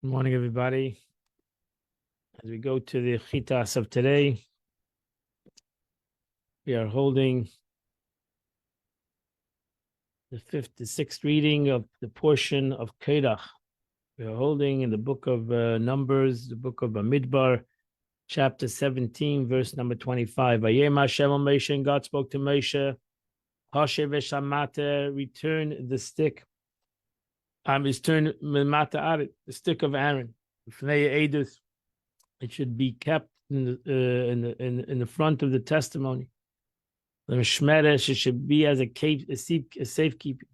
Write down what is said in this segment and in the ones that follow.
Good morning, everybody. As we go to the Chitas of today, we are holding the sixth reading of the portion of Korach. We are holding in the book of Numbers, the book of Bamidbar, chapter 17, verse number 25. Vayem Hashem al Moshe, and God spoke to Moshe, Hashem v'shamate, return the stick. Return the stick of Aaron. It should be kept in the front of the testimony. The Shmeresh, it should be as a safekeeping.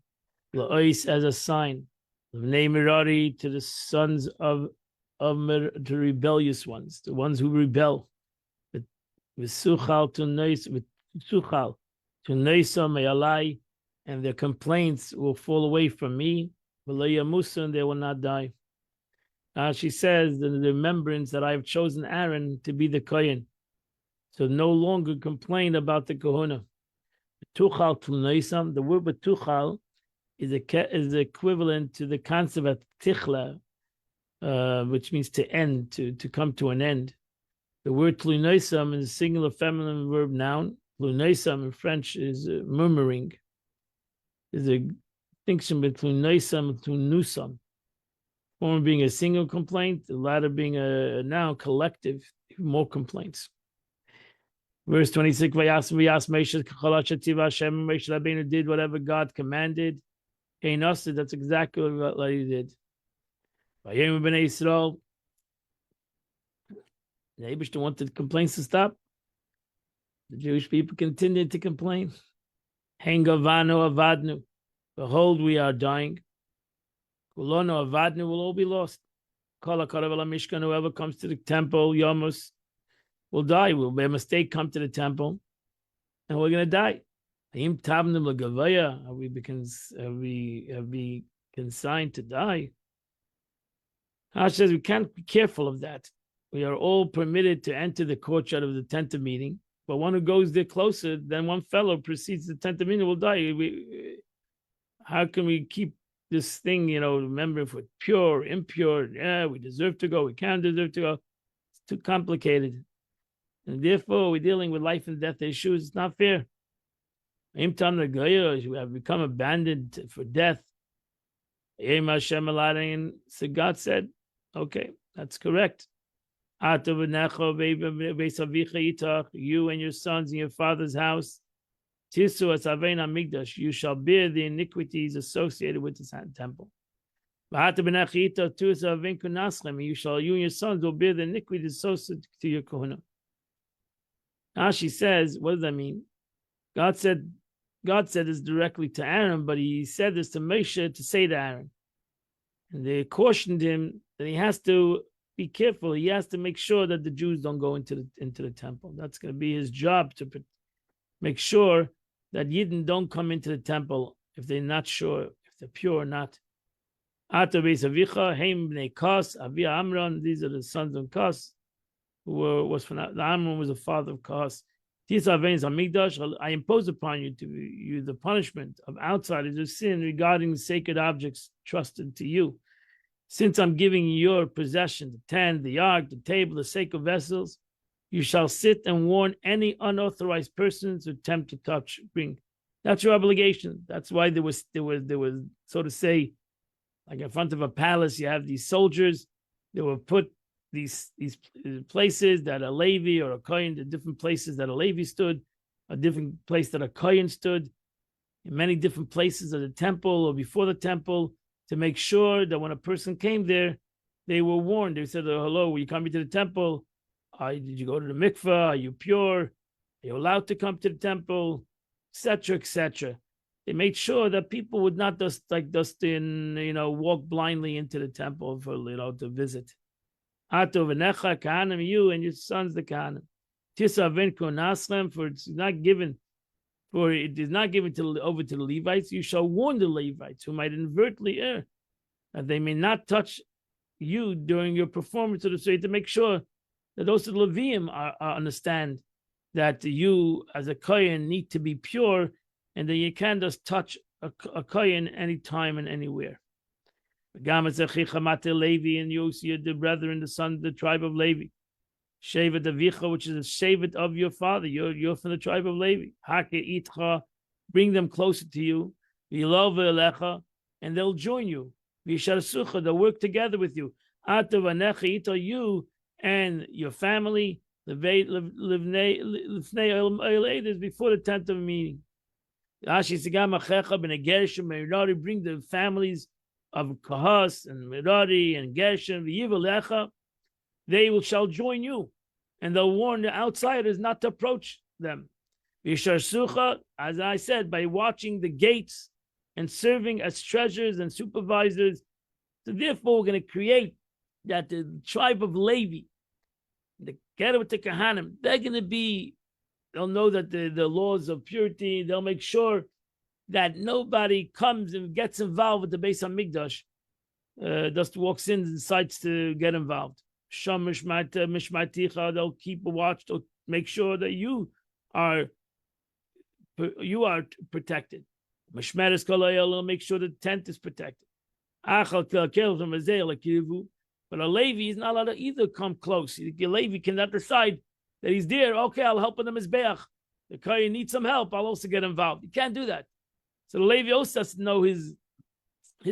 La'ois, as a sign. L'nei Merari, to the sons of the rebellious ones, the ones who rebel. With Suchal to Neisa Me'alai, and their complaints will fall away from me. Musa, and they will not die. She says the remembrance that I have chosen Aaron to be the Kohen, so no longer complain about the Kahuna. Tuchal Tunaisam, the word Tuchal is equivalent to the concept of Tichla, which means to end, to come to an end. The word Tlunaisam is a singular feminine verb noun. Tlunaisam in French is murmuring. There's a distinction between Naisam and Nusam. One being a single complaint, the latter being a noun collective, more complaints. Verse 26, Moshe Rabbeinu did whatever God commanded. That's exactly what he did. The Eibishter wanted complaints to stop. The Jewish people continued to complain. Hengavanu avadnu. Behold, we are dying. Kulono avadnu, will all be lost. Kol hakarev el Mishkan, whoever comes to the temple, Yomus, will die. Will by mistake come to the temple, and we're going to die. Have we consigned to die? Hash says we can't be careful of that. We are all permitted to enter the courtyard of the tent of meeting, but one who goes there closer than one fellow precedes the tent of meeting will die. How can we keep this thing, remember if we're pure, impure, we deserve to go, we can't deserve to go. It's too complicated. And therefore, we're dealing with life and death issues. It's not fair. We have become abandoned for death. So God said, okay, that's correct. You and your sons in your father's house, you shall bear the iniquities associated with this temple. You and your sons will bear the iniquities associated to your kahuna. Now she says, what does that mean? God said this directly to Aaron, but he said this to Moshe to say to Aaron. And they cautioned him that he has to be careful. He has to make sure that the Jews don't go into the temple. That's going to be his job, to make sure that Yidden don't come into the temple if they're not sure if they're pure or not. These are the sons of Kas, the Amram was the father of Kas. I impose upon you the punishment of outsiders of sin regarding the sacred objects trusted to you. Since I'm giving you your possession, the tent, the ark, the table, the sacred vessels, you shall sit and warn any unauthorized persons who attempt to bring. That's your obligation. That's why there was, so to say, like in front of a palace, you have these soldiers. They will put these places that a Levi or a Kohen, the different places that a Levi stood, a different place that a Kohen stood, in many different places of the temple or before the temple, to make sure that when a person came there, they were warned. They said, hello, when you come into the temple, did you go to the mikveh? Are you pure? Are you allowed to come to the temple? Etc., etc. They made sure that people would not just walk blindly into the temple for to visit. You and your sons the Kahanim. For it is not given over to the Levites. You shall warn the Levites who might inadvertently err, that they may not touch you during your performance of the Seder, to make sure that those of the Leviim understand that you as a Kohen need to be pure, and that you can't just touch a Kohen anytime and anywhere. Levi, and you see the brethren, the son of the tribe of Levi. Shevet Avicha, which is a shevet of your father. You're from the tribe of Levi. Hake itcha, bring them closer to you. V'ilov elecha, and they'll join you. V'yisharsucha, they'll work together with you. Ata v'necha ita, you and your family, before the tent of meeting. Bring the families of Kahas and Merari and Gershon, they shall join you, and they'll warn the outsiders not to approach them. As I said, by watching the gates and serving as treasurers and supervisors. So therefore, we're going to create that the tribe of Levi, the Kedah to Kahanim, they're going to be, they'll know that the laws of purity, they'll make sure that nobody comes and gets involved with the Beis HaMikdash, just walks in and decides to get involved. Sham Mishmaticha, they'll keep a watch, they'll make sure that you are protected. Mishmeres Kolayel, they'll make sure the tent is protected. But a Levi is not allowed to either come close. A Levi cannot decide that he's there. Okay, I'll help in the Mizbeach. The Kohen needs some help, I'll also get involved. You can't do that. So the Levi also has to know his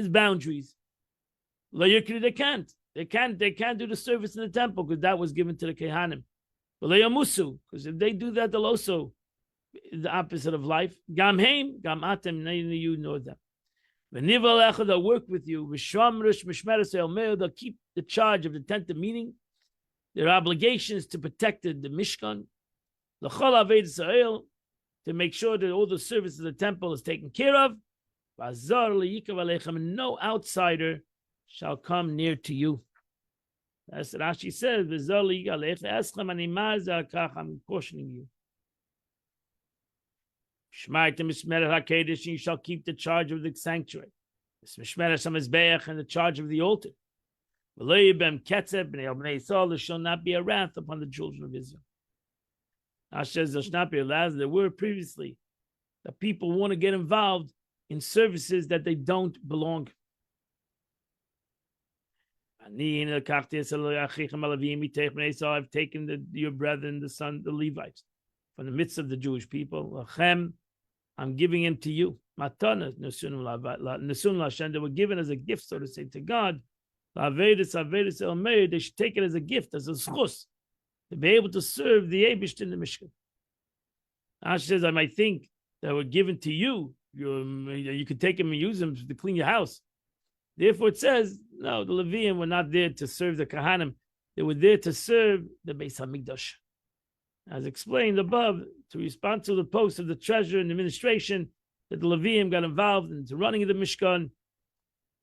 boundaries. They can't. They can't do the service in the temple because that was given to the Kehanim. But Leyamusu, because if they do that, they'll also the opposite of life. Gam heim, gam atem, neither you nor them. They'll work with you. They'll keep the charge of the tent of meeting. Their obligation is to protect the Mishkan. To make sure that all the service of the temple is taken care of. And no outsider shall come near to you. That's what Rashi says. I'm cautioning you. You shall keep the charge of the sanctuary. And the charge of the altar. There shall not be a wrath upon the children of Israel. There were previously that people want to get involved in services that they don't belong. I've taken your brethren, the son, the Levites, from the midst of the Jewish people. I'm giving him to you. Matana, they were given as a gift, so to say, to God. They should take it as a gift, as a schus, to be able to serve the Eibush in the Mishkan. Ash says, I might think that were given to you. You could take them and use them to clean your house. Therefore, it says, no, the Leviim were not there to serve the Kahanim. They were there to serve the Beis HaMikdash. As explained above, to respond to the post of the treasurer and administration, that the Leviim got involved in the running of the Mishkan.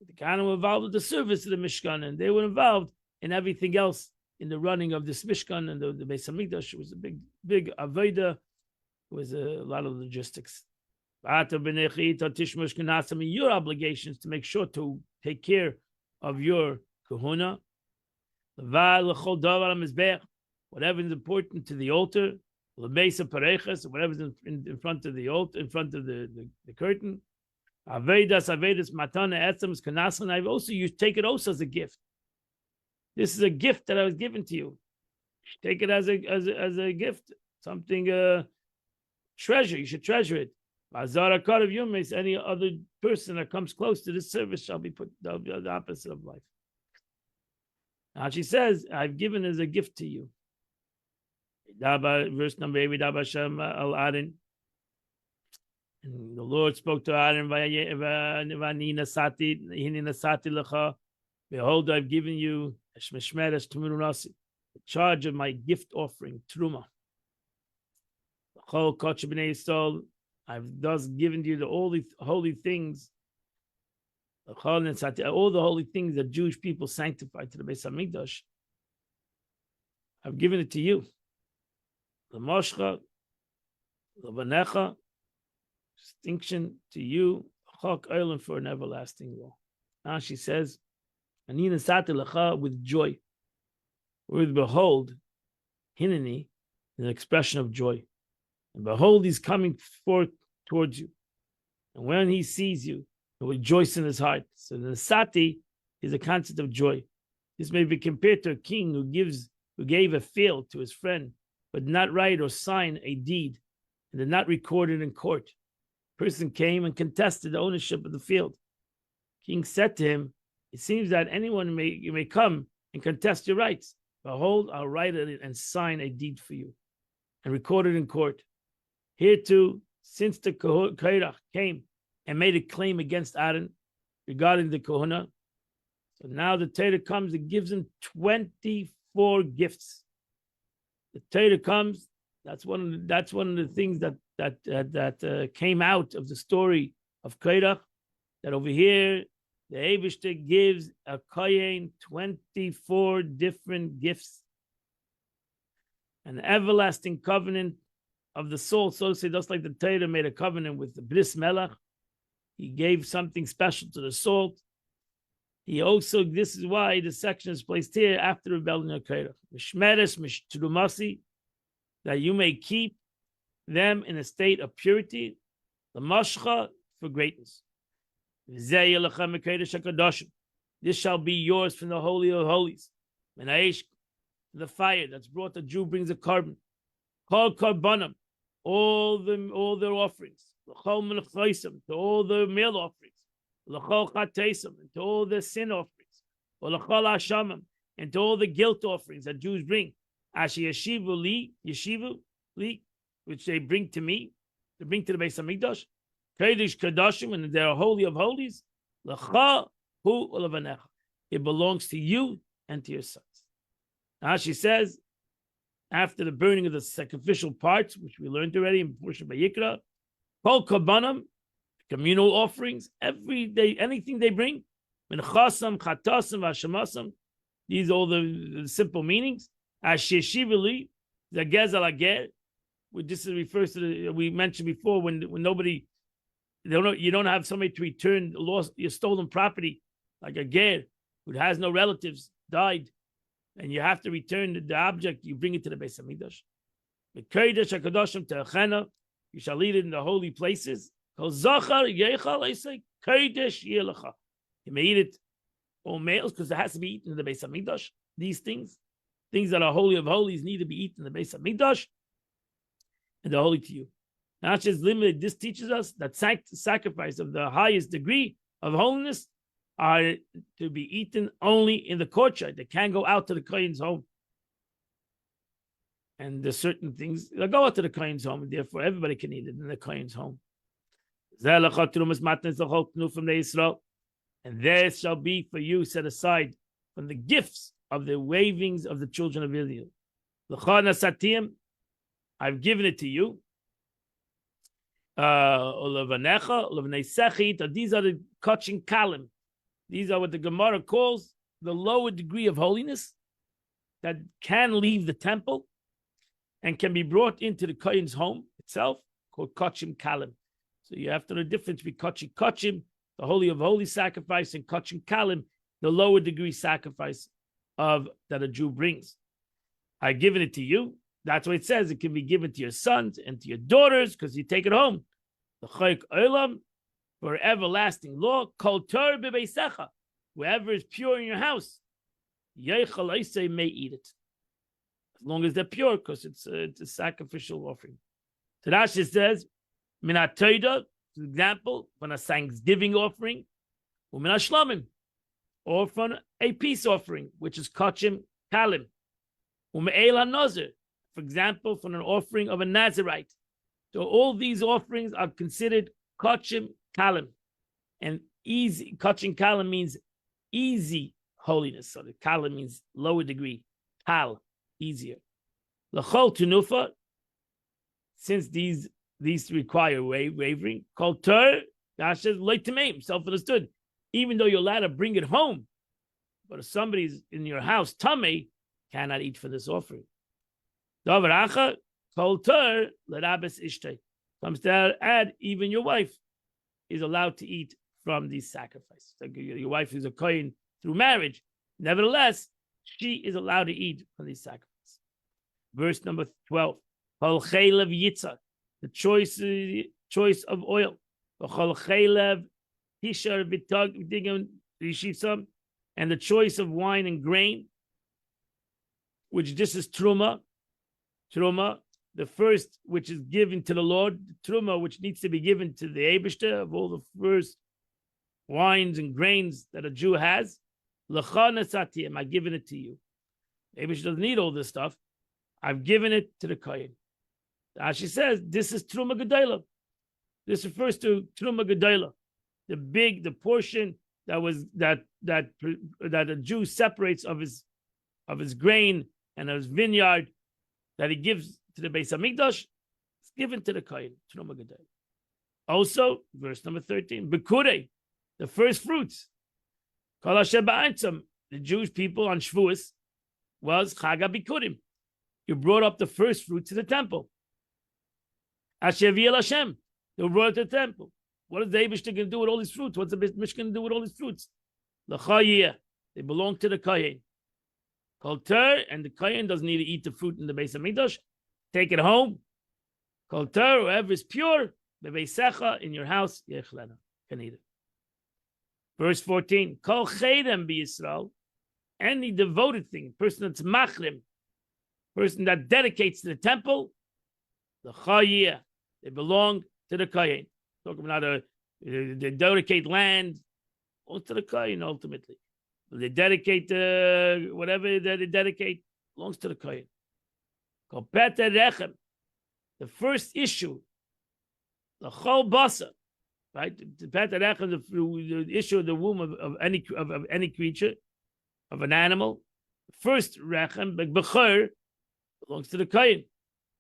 The Kahanim were involved with the service of the Mishkan, and they were involved in everything else in the running of this Mishkan and the Beis HaMikdash. It was a big Avodah. It was a lot of logistics. Your obligations to make sure to take care of your kahuna. Whatever is important to the altar, whatever is in front of the altar, in front of the curtain. Avedas matana etzems kanasan. I've also used take it also as a gift. This is a gift that I was given to you. Take it as a gift, something treasure. You should treasure it. Any other person that comes close to this service shall be put the opposite of life. Now she says, I've given as a gift to you. Verse number 8, and the Lord spoke to Aaron, behold, I've given you the charge of my gift offering, Truma. I've thus given you all the holy things, all the holy things that Jewish people sanctified to the Beis HaMikdash. I've given it to you. L'moshcha, l'vanecha, distinction to you, chok oilim, for an everlasting law. Now she says, Ani nasati lecha, with joy. With behold, hineni, an expression of joy. And behold, he's coming forth towards you. And when he sees you, he'll rejoice in his heart. So the Sati is a concept of joy. This may be compared to a king who gave a field to his friend, but did not write or sign a deed, and did not record it in court. A person came and contested the ownership of the field. King said to him, "It seems that anyone may come and contest your rights. Behold, I'll write it and sign a deed for you, and record it in court." Here too, since the Korach came and made a claim against Aaron regarding the Kohuna, so now the Torah comes and gives him 24 gifts. The Torah comes. That's one of the things that came out of the story of Korach. That over here, the Eibishter gives a Kohen 24 different gifts, an everlasting covenant of the soul. So to say, just like the Torah made a covenant with the Bris Melech, he gave something special to the soul. He also, this is why the section is placed here after the rebellion of Korach. Mishmeres mishtrumasi, that you may keep them in a state of purity, the mashcha for greatness. This shall be yours from the Holy of Holies. The fire that's brought, the Jew brings a carbon. Called karbanim, all their offerings. To all the meal offerings. And to all the sin offerings. And to all the guilt offerings that Jews bring. Yeshivu li, which they bring to me, they bring to the Beis Hamikdash. Kodesh Kodashim, and they're holy of holies. Lecha hu ulevanecha. It belongs to you and to your sons. Now she says, after the burning of the sacrificial parts, which we learned already in portion by Yikra, kol korbanim, communal offerings, every day, anything they bring, minchasam, chatasam, vashamasam, these are all the simple meanings. Asheshivili, the gezel ager, which this refers to we mentioned before when nobody. You don't have somebody to return your stolen property, like a ger who has no relatives, died, and you have to return the object. You bring it to the Beis Hamikdash. The kodesh hakadoshim te'achena, you shall eat it in the holy places. Kol zachar yechal, I say kodesh yelecha. You may eat it all males because it has to be eaten in the Beis Hamikdash. These things that are holy of holies, need to be eaten in the Beis Hamikdash, and they're holy to you. Not just limited, this teaches us that sacrifice of the highest degree of holiness are to be eaten only in the courtyard. They can't go out to the Kohen's home. And there's certain things that go out to the Kohen's home, and therefore everybody can eat it in the Kohen's home. And there shall be for you set aside from the gifts of the wavings of the children of Israel. I've given it to you. These are the kachin kalim. These are what the Gemara calls the lower degree of holiness that can leave the temple and can be brought into the Kohen's home itself, called kachim kalim. So you have to know the difference between kachim, the holy of holy sacrifice, and kachim kalim, the lower degree sacrifice of that a Jew brings. I've given it to you. That's why it says it can be given to your sons and to your daughters because you take it home. The chayk olam, for everlasting law, kol tor b'beisecha, whoever is pure in your house, yeichal eisei may eat it. As long as they're pure, because it's a sacrificial offering. So Rashi says, minat toida, for example, from a thanksgiving offering, or minat shlamim, or from a peace offering, which is kachim kalim, or me'el hanazir, for example, from an offering of a Nazirite. So all these offerings are considered kachim kalim. And easy, kachim kalim means easy holiness. So the kalim means lower degree. Kal, easier. L'chol tunufa, since these require wavering, kol tur, Rashi says, like to me, self-understood. Even though you're allowed to bring it home, but if somebody's in your house, tamei, cannot eat for this offering. Davaracha, kol tur, lerabes ishtay. Comes to add, even your wife is allowed to eat from these sacrifices. So your wife is a kohen through marriage. Nevertheless, she is allowed to eat from these sacrifices. Verse number 12. Kol chaylev yitzah, the choice of oil. Kol chaylev tishar v'tag v'digam v'yishivsam, and the choice of wine and grain, which this is truma. Truma, the first which is given to the Lord, truma which needs to be given to the Eibishter of all the first wines and grains that a Jew has. L'cha nasatiyim, I've given it to you. The Eibishter doesn't need all this stuff. I've given it to the Kohen. As she says, this is truma gedayla. This refers to truma gedayla, the portion that a Jew separates of his grain and of his vineyard that he gives to the Beis Hamikdash. It's given to the Kohen, truma gedayla. Also, verse number 13, Bekurei, the first fruits. Kol asher ba'atzam, the Jewish people on Shavuos was Chag HaBikurim. You brought up the first fruits to the temple. Asher v'yel Hashem, they brought it to the temple. What is the Eibishter going to do with all these fruits? What's the Mishkan going to do with all these fruits? L'chayeh, they belong to the Kohen. Kol ter, and the Kohen doesn't need to eat the fruit in the Beis Hamikdash. Take it home. Kol ter, whoever is pure, beveisecha, in your house, yechlena, can eat it. Verse 14, Kol chedem b'Yisrael, any devoted thing, person that's machrim, person that dedicates to the temple, the chayeh, they belong to the Kohen. Talking about they dedicate land, belongs to the Kohen ultimately. They dedicate whatever they dedicate, belongs to the Kohen. Kol peter rechem, the first issue, the chol basa, right? The peter rechem, the issue of the womb of any creature, of an animal. First rechem, b'chor, belongs to the Kohen.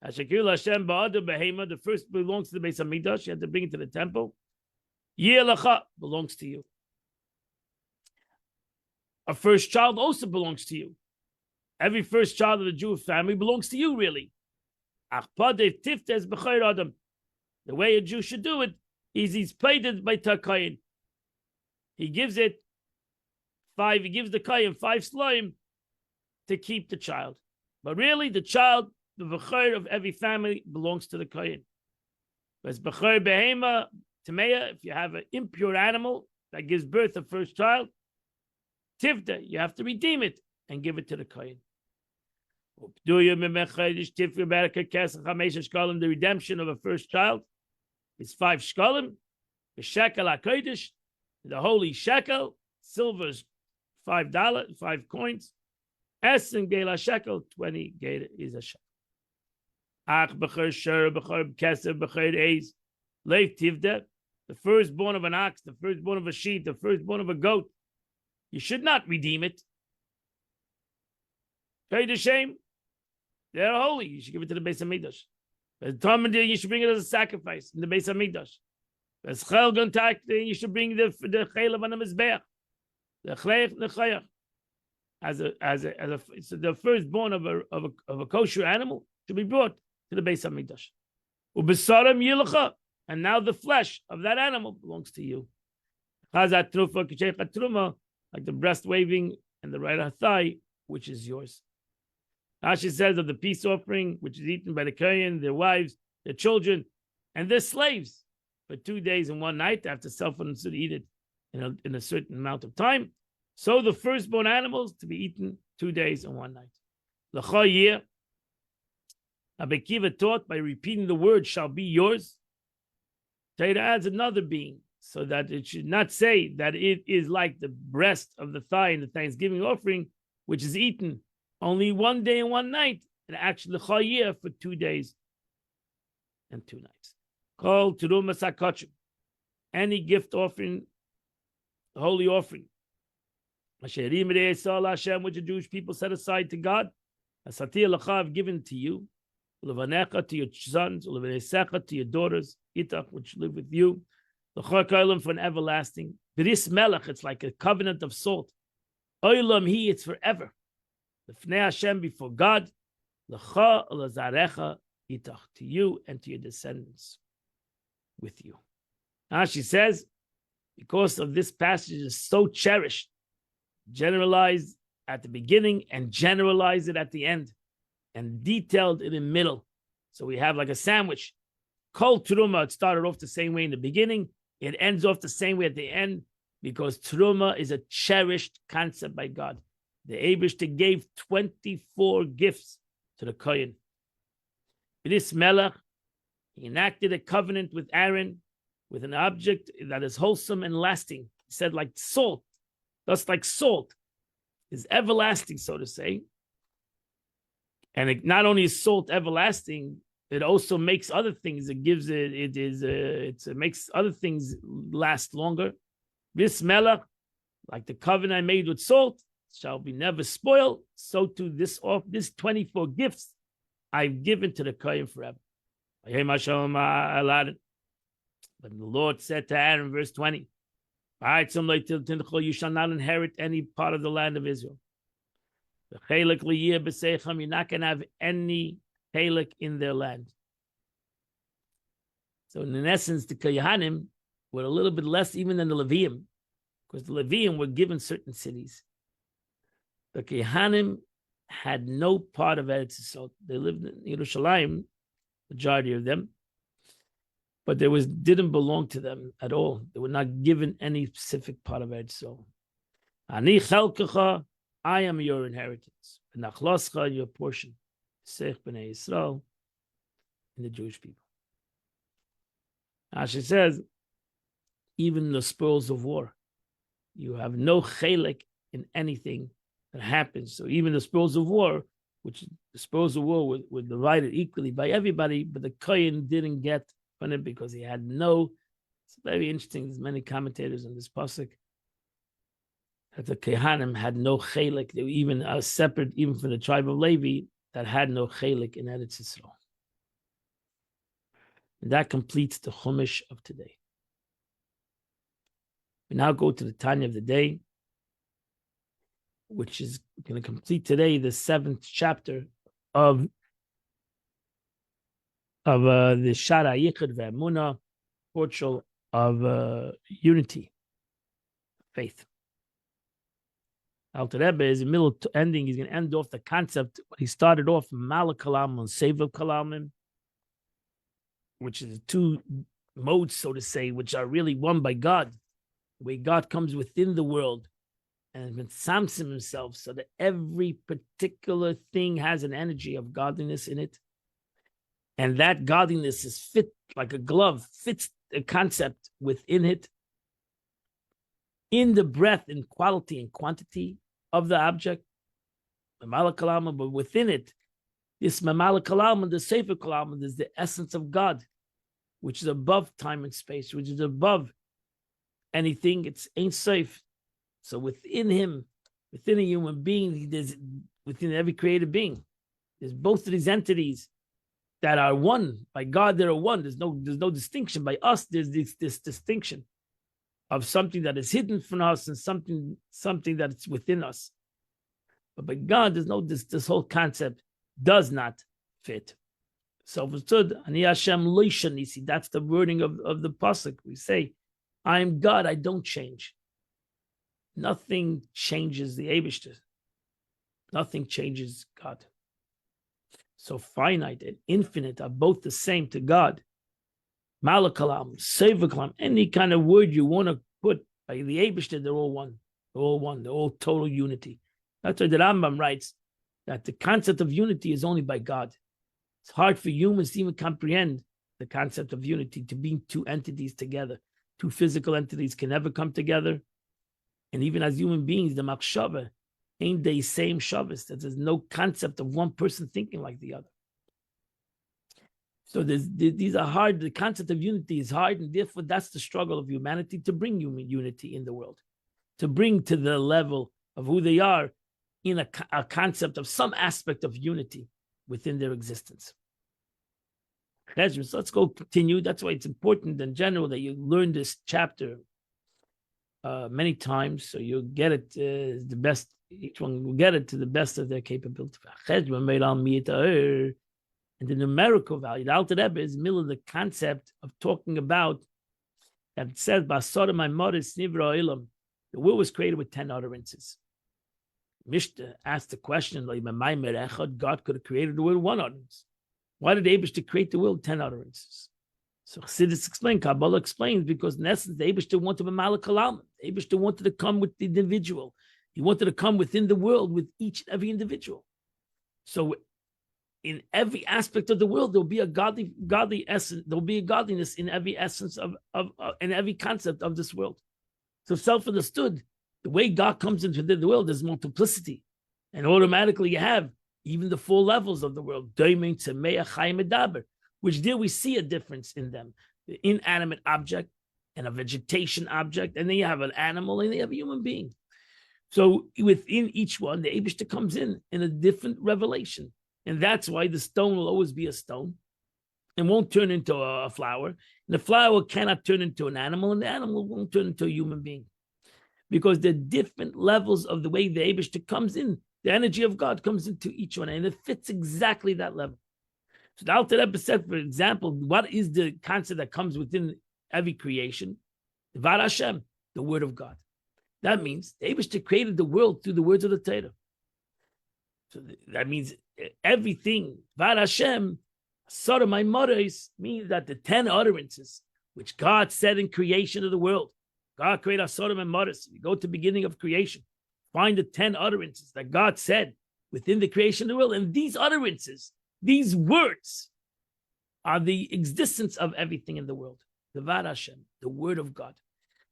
Hashakil Hashem ba'adu behema, the first belongs to the Beis Hamikdash. You have to bring it to the temple. Yeh belongs to you. A first child also belongs to you. Every first child of the Jewish family belongs to you, really. The way a Jew should do it is he's paid it by Kohen. He gives it he gives the Kohen 5 slime to keep the child. But really, the child, the bechor of every family, belongs to the Kohen. But bechor behema, tameya, if you have an impure animal that gives birth to first child, tivda, you have to redeem it and give it to the Kohen. The redemption of a first child is 5 shkalim. The shekel hakodesh, the holy shekel, silver is $5, 5 coins. Esen gela shekel, 20 gela is a shekel. Ach b'chor shur, b'chor keser, b'chor eis, leif tivda, the firstborn of an ox, the firstborn of a sheep, the firstborn of a goat. You should not redeem it. Pay the shame. They're holy. You should give it to the Beis Hamikdash. You should bring it as a sacrifice in the Beis Hamikdash. You should bring the chaylev on the mizbeach, the chayach, the chayach, so the firstborn of a kosher animal should be brought to the Beis Hamikdash. Ubesaram yilacha, and now the flesh of that animal belongs to you. Chazat trufa k'sheicha truma, like the breast waving and the right thigh, which is yours. Rashi says of the peace offering, which is eaten by the Kohen, their wives, their children, and their slaves for 2 days and 1 night. They have to self-understood eat it in a certain amount of time. So the firstborn animals to be eaten 2 days and 1 night. L'chayeh, Rabbi Akiva taught by repeating the word shall be yours. Torah adds another being, so that it should not say that it is like the breast of the thigh in the Thanksgiving offering, which is eaten only 1 day and 1 night, and actually chayeh for 2 days and 2 nights. Called terumas hakachim, any gift offering, holy offering, asherim re'esal Hashem, which the Jewish people set aside to God, asati l'chav given to you, ulevanecha to your sons, ulevanesecha to your daughters, itach which live with you, l'chor kailam for an everlasting. Bris melech, it's like a covenant of salt. Oilam he, it's forever. L'fnei Hashem, before God, l'cha l'zarecha itach, to you and to your descendants with you. Now she says, because of this passage is so cherished, generalized at the beginning and generalized it at the end, and detailed in the middle. So we have like a sandwich. Kol Truma, it started off the same way in the beginning, it ends off the same way at the end, because Truma is a cherished concept by God. The Eibishter gave 24 gifts to the Kohen. This Melech, he enacted a covenant with Aaron with an object that is wholesome and lasting. He said, like salt, just like salt is everlasting, so to say. And it not only is salt everlasting, it also makes other things. It gives it makes other things last longer. This Melech, like the covenant I made with salt, shall be never spoiled. So too this 24 gifts I've given to the Kohen forever. But the Lord said to Aaron, verse 20, you shall not inherit any part of the land of Israel. You're not going to have any chelik in their land. So in essence, the Kohanim were a little bit less even than the Leviim, because the Leviim were given certain cities. The Kohanim had no part of Eretz Yisrael. They lived in Yerushalayim, majority of them, but didn't belong to them at all. They were not given any specific part of Eretz Yisrael. Ani chelkecha, I am your inheritance. V'nachloscha, your portion. Sech b'nei Yisrael, in the Jewish people. As she says, even the spoils of war, you have no chelik in anything that happens. So even the spoils of war, which the spoils of war were divided equally by everybody, but the Kohen didn't get from it because he had no. It's very interesting. There's many commentators on this pasuk that the Kohanim had no chelik. They were even separate, even from the tribe of Levi, that had no chelik in Eretz Yisrael. And that completes the Chumash of today. We now go to the Tanya of the day, which is going to complete today the 7th chapter of the Shara Yichud Ve'emunah, portion of unity, faith. Alter Rebbe is in the middle to ending. He's going to end off the concept. He started off Malach Kalam and Sevav Kalamim, which is the two modes, so to say, which are really one by God, the way God comes within the world and Samson himself, so that every particular thing has an energy of godliness in it. And that godliness is fit like a glove, fits the concept within it, in the breadth and quality and quantity of the object, Mamala Kalama, but within it, this Mamala Kalama, the Sefer Kalama, is the essence of God, which is above time and space, which is above anything. It's ain't safe. So within him, within a human being, there's within every created being, there's both of these entities that are one. By God, they're one. There's no distinction. By us, there's this distinction of something that is hidden from us and something that is within us. But by God, there's no this whole concept does not fit. Self-understood, Ani Hashem lo shanisi. That's the wording of the pasuk. We say, I am God, I don't change. Nothing changes the Eibishter. Nothing changes God. So finite and infinite are both the same to God. Malakalam, Sevakalam, any kind of word you want to put by the Eibishter, they're all one. They're all one. They're all total unity. That's why the Rambam writes that the concept of unity is only by God. It's hard for humans to even comprehend the concept of unity, to be two entities together. Two physical entities can never come together. And even as human beings, the Machshava ain't the same Shabbos. There's no concept of one person thinking like the other. So these are hard. The concept of unity is hard, and therefore that's the struggle of humanity to bring human unity in the world, to bring to the level of who they are in a concept of some aspect of unity within their existence. So let's go continue. That's why it's important in general that you learn this chapter many times, so you'll get it the best. Each one will get it to the best of their capability. And the numerical value, the Alter Rebbe is middle of the concept of talking about that it says, the world was created with 10 utterances. Mishnah asked the question, God could have created the world with one utterance. Why did Eibishter create the world with 10 utterances? So Chassidus explain, Kabbalah explains, because in essence, the Eibishter wanted to be Malach Halam. The Eibishter wanted to come with the individual. He wanted to come within the world with each and every individual. So in every aspect of the world, there'll be a godly essence. There'll be a godliness in every essence of in every concept of this world. So self-understood, the way God comes into the world is multiplicity. And automatically you have even the 4 levels of the world, which there we see a difference in them. The inanimate object and a vegetation object, and then you have an animal and you have a human being. So within each one, the Eibishter comes in a different revelation. And that's why the stone will always be a stone and won't turn into a flower. And the flower cannot turn into an animal, and the animal won't turn into a human being. Because the different levels of the way the Eibishter comes in, the energy of God comes into each one, and it fits exactly that level. So the Alter Rebbe said, for example, what is the concept that comes within every creation? Var Hashem, the word of God. That means the Eibishter created the world through the words of the Torah. So that means everything, Var Hashem, Sodom Maimoros, means that the 10 utterances which God said in creation of the world, God created Sodom and Maimoros. You go to the beginning of creation, find the 10 utterances that God said within the creation of the world. And these utterances, these words, are the existence of everything in the world. The Var Hashem, the word of God.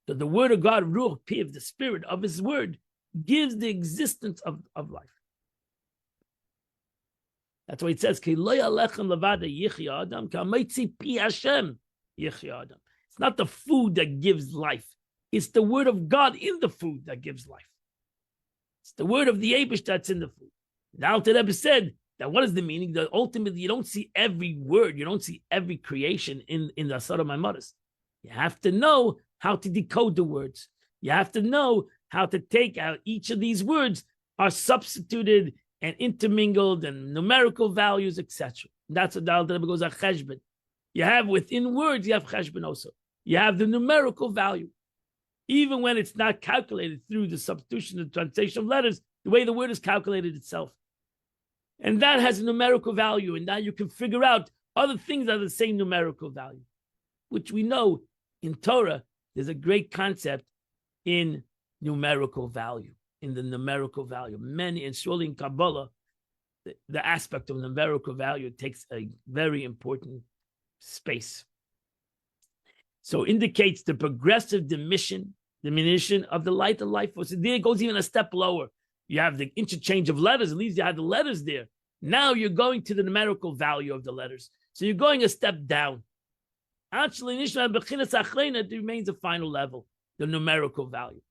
So the word of God, Ruach Piv, the spirit of his word, gives the existence of life. That's why it says, it's not the food that gives life. It's the word of God in the food that gives life. It's the word of the Eibush that's in the food. Now, the Rebbe said that what is the meaning? That ultimately you don't see every word, you don't see every creation in the Sodom Maimoros. You have to know how to decode the words. You have to know how to take out each of these words are substituted and intermingled and numerical values, etc. That's what the Alter Rebbe goes on cheshbon. You have within words, you have cheshbon also. You have the numerical value. Even when it's not calculated through the substitution and translation of letters, the way the word is calculated itself. And that has a numerical value. And now you can figure out other things that are the same numerical value, which we know in Torah, there's a great concept in numerical value, in the numerical value. Many, and surely in Kabbalah, the aspect of numerical value takes a very important space. So indicates the progressive diminution of the light of life force. There it goes even a step lower. You have the interchange of letters. At least you have the letters there. Now you're going to the numerical value of the letters. So you're going a step down. Actually, it remains a final level, the numerical value.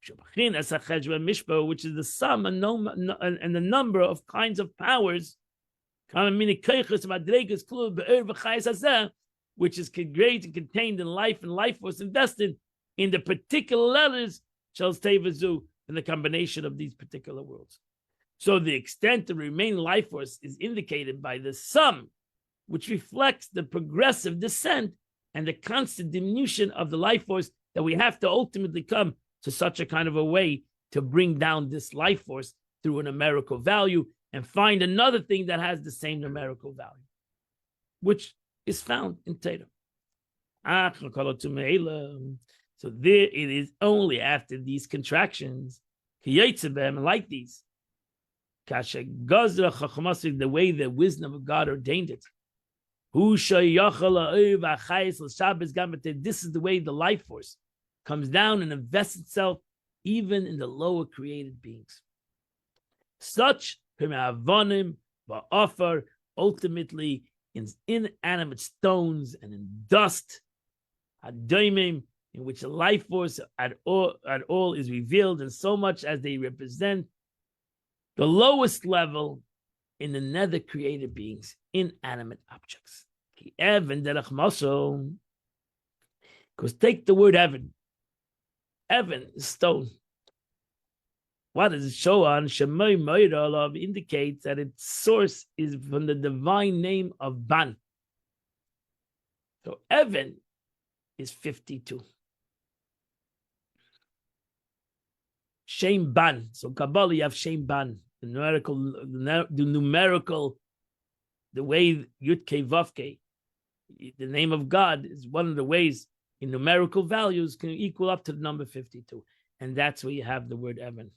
Which is the sum and the number of kinds of powers, which is great and contained in life, and life was invested in the particular letters, in the combination of these particular worlds. So the extent of remaining life force is indicated by the sum, which reflects the progressive descent and the constant diminution of the life force, that we have to ultimately come to such a kind of a way to bring down this life force through a numerical value and find another thing that has the same numerical value, which is found in Torah. So there it is only after these contractions, like these, the way the wisdom of God ordained it. This is the way the life force comes down and invests itself even in the lower created beings. Such ultimately in inanimate stones and in dust, in which the life force at all is revealed, in so much as they represent the lowest level in the nether created beings, inanimate objects. Because take the word Evan. Evan is stone. What does it show on? Shemay Moira indicates that its source is from the divine name of Ban. So Evan is 52. Shem Ban. So Kabbalah, you have Shem Ban. The numerical, the way Yud Kei Vav Kei The name of God is one of the ways in numerical values can equal up to the number 52. And that's where you have the word Evan,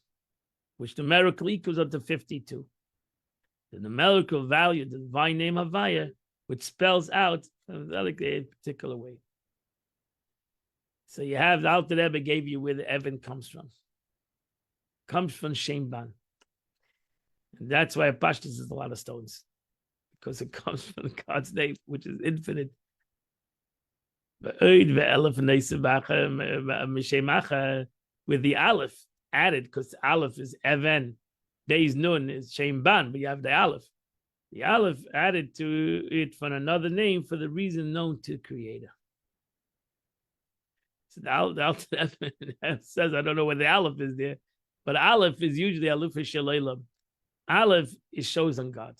which numerically equals up to 52. The numerical value, the divine name Havaya, which spells out a particular way. So you have the Alter Rebbe gave you where the Evan comes from. Comes from Shem Ban. And that's why Pashtus is a lot of stones. Because it comes from God's name, which is infinite. With the Aleph added, because Aleph is Evan. Beis Nun is Shem Ban, but you have the Aleph. The Aleph added to it from another name for the reason known to the Creator. So the Aleph says, I don't know where the Aleph is there, but Aleph is usually Aleph Shalalam. Aleph is shows on God.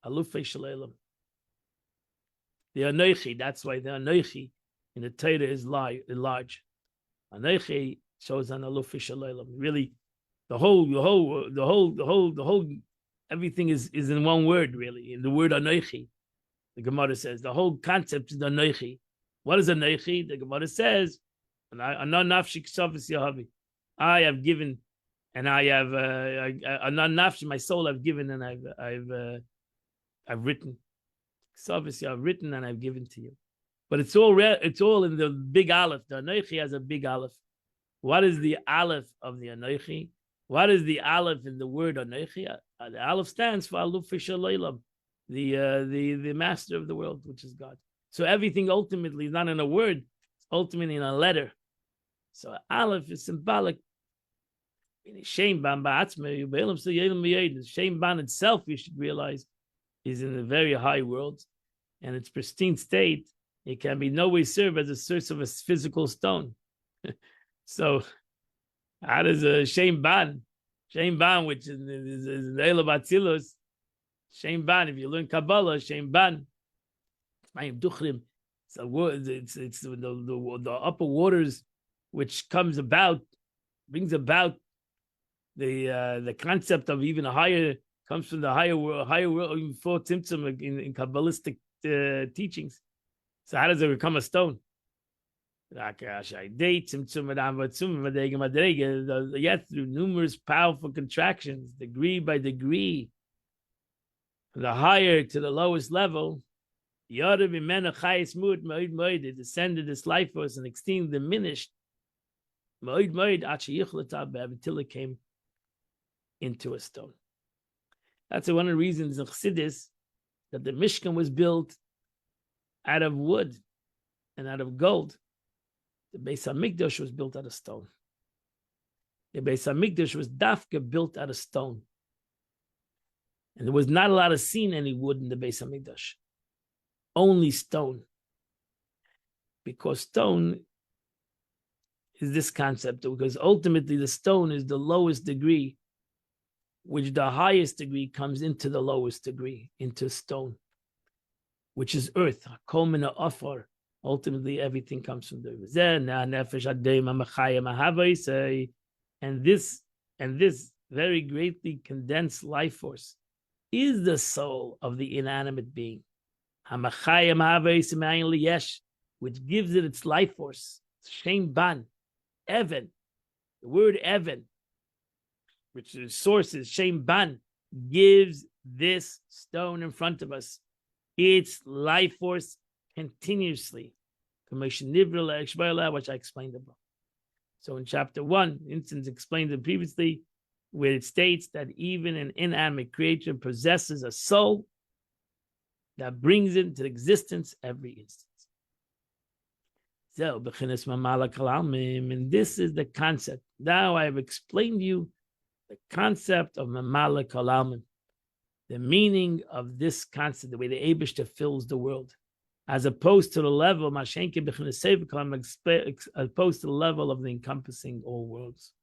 Aleph Shalalam. The Anoichi, that's why the Anoichi in the Torah is large. Anoichi shows on Aleph Shalalam. Really, the whole, everything is in one word, really, in the word Anoichi. The Gemara says the whole concept is Anoichi. What is Anoichi? The Gemara says, I have given, and I have nafshi, my soul I've given, and I've written. Obviously, I've written and I've given to you. But it's all in the big Aleph. The Anoichi has a big Aleph. What is the Aleph of the Anoichi? What is the Aleph in the word Anoichi? The Aleph stands for Aluf Shalalam, the master of the world, which is God. So everything ultimately is not in a word, it's ultimately in a letter. So Aleph is symbolic. Shem Ban itself, you should realize, is in a very high world, and its pristine state, it can be no way served as a source of a physical stone. So, how does a Shem Ban, which is the Eila Batzilus, Shem Ban, if you learn Kabbalah, Shem Ban, it's the upper waters, which brings about the concept of even a higher, comes from the higher world, even before Tzimtzum in Kabbalistic teachings. So how does it become a stone? Yet through numerous powerful contractions, degree by degree, from the higher to the lowest level, it descended this life force and extremely diminished until it came into a stone. That's one of the reasons in Chassidus that the Mishkan was built out of wood and out of gold. The Beis HaMikdash was built out of stone. The Beis HaMikdash was dafka built out of stone. And there was not allowed to see any wood in the Beis HaMikdash. Only stone. Because stone is this concept, because ultimately the stone is the lowest degree, which the highest degree comes into the lowest degree, into stone, which is earth. Ultimately, everything comes from the earth. And this very greatly condensed life force is the soul of the inanimate being, which gives it its life force. Shem Ban, Evan, the word Evan, which the source is Shem Ban, gives this stone in front of us its life force continuously, which I explained above. So in chapter 1, instance explained it previously, where it states that even an inanimate creature possesses a soul that brings it into existence every instant. And this is the concept. Now I have explained to you the concept of Mamala Kalalman, the meaning of this concept, the way the Eibishter fills the world, as opposed to the level, opposed to the level of the encompassing all worlds,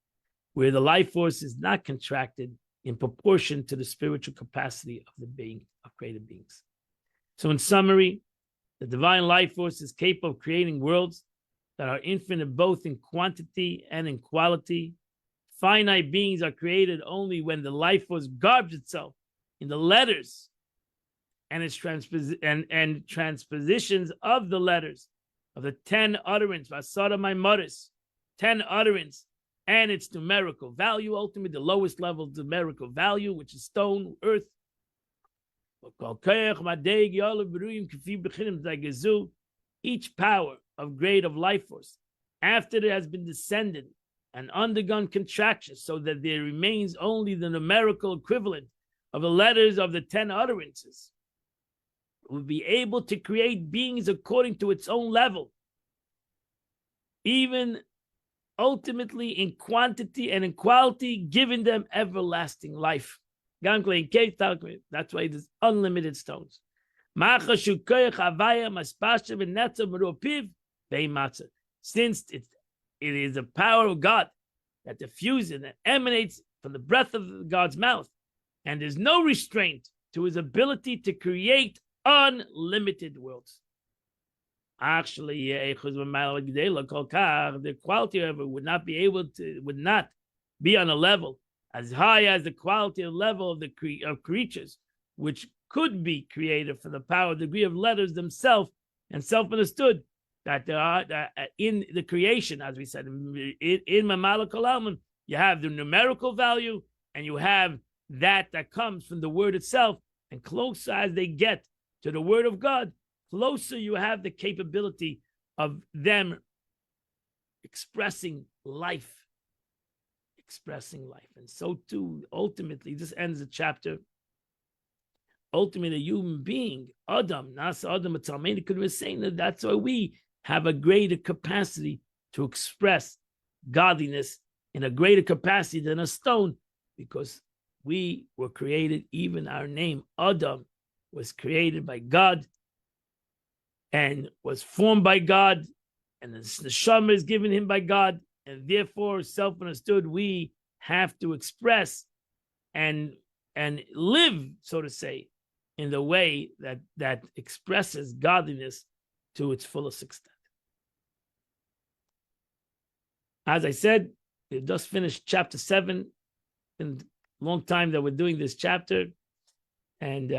where the life force is not contracted in proportion to the spiritual capacity of the being, of created beings. So in summary, the divine life force is capable of creating worlds that are infinite both in quantity and in quality. Finite beings are created only when the life force garbs itself in the letters and its transpositions of the letters of the 10 utterance, Vasara Maimaris, 10 utterance, and its numerical value, ultimately the lowest level of numerical value, which is stone, earth. Each power of grade of life force, after it has been descended and undergone contraction, so that there remains only the numerical equivalent of the letters of the 10 utterances, will be able to create beings according to its own level, even ultimately in quantity and in quality, giving them everlasting life. That's why there's unlimited stones. Since it is the power of God that diffuses and emanates from the breath of God's mouth, and there's no restraint to his ability to create unlimited worlds. Actually, the quality of it would not be on a level as high as the quality of level of of creatures, which could be created for the power degree of letters themselves and self-understood, that there are in the creation, as we said in Mamala Kalaman, you have the numerical value and you have that comes from the word itself, and closer as they get to the word of God, closer you have the capability of them expressing life. And so too, ultimately, this ends the chapter. Ultimately, a human being, Adam, Nasa Adam Atalmeni, could be saying that that's why we have a greater capacity to express godliness in a greater capacity than a stone, because we were created, even our name, Adam, was created by God and was formed by God, and the neshama is given him by God, and therefore, self-understood, we have to express and live, so to say, in the way that expresses godliness to its fullest extent. As I said, we just finished chapter 7. In a long time that we're doing this chapter, and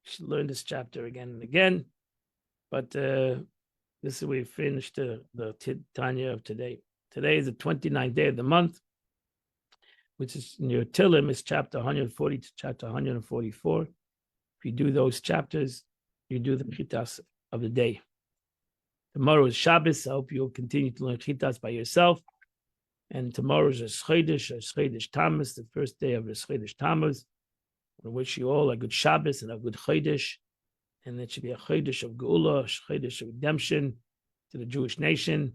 should learn this chapter again and again. But this is where we finished the Tanya of today. Today is the 29th day of the month, which is in your Tillim, is chapter 140 to chapter 144. If you do those chapters, you do the Chitas of the day. Tomorrow is Shabbos. I hope you'll continue to learn Chitas by yourself. And tomorrow is Rosh Chodesh Tammuz, the first day of Rosh Chodesh Tammuz. I wish you all a good Shabbos and a good Chodesh. And it should be a Chodesh of Geula, a Chodesh of redemption to the Jewish nation.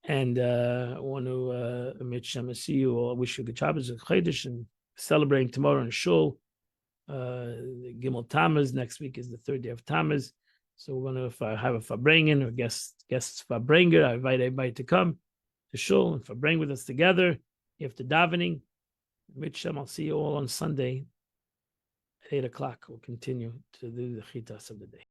And I want to see you all. I wish you a good Shabbos and Chodesh, and celebrating tomorrow in Shul. Gimel Tammuz, next week is the third day of Tammuz. So we're going to have a Farbrengen or guests Farbrenger. I invite everybody to come to Shul and Farbring with us together after davening. Mitzvah, I'll see you all on Sunday at 8 o'clock. We'll continue to do the Chitas of the day.